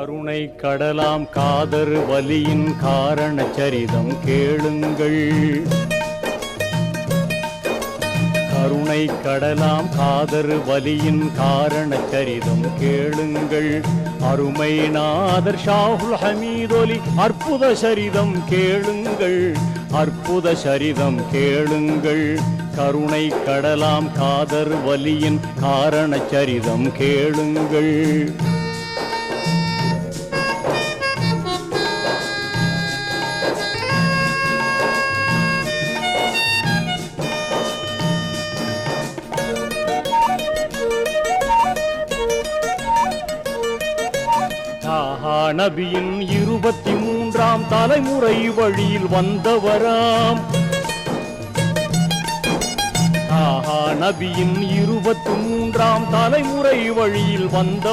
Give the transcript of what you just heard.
கருணை கடலாம் காதர் வலியின் காரண சரிதம் கேளுங்கள். கருணை கடலாம் காதர் வலியின் காரண சரிதம் கேளுங்கள். அருமை நாதர் ஷாஹுல் ஹமீதொலி அற்புத சரிதம் கேளுங்கள். அற்புத சரிதம் கேளுங்கள். கருணை கடலாம் காதர் வலியின் காரண சரிதம் கேளுங்கள். நபியின் 23ஆம் தலைமுறை வழியில் வந்தவராம். நபியின் 23ஆம் தலைமுறை வழியில் வந்த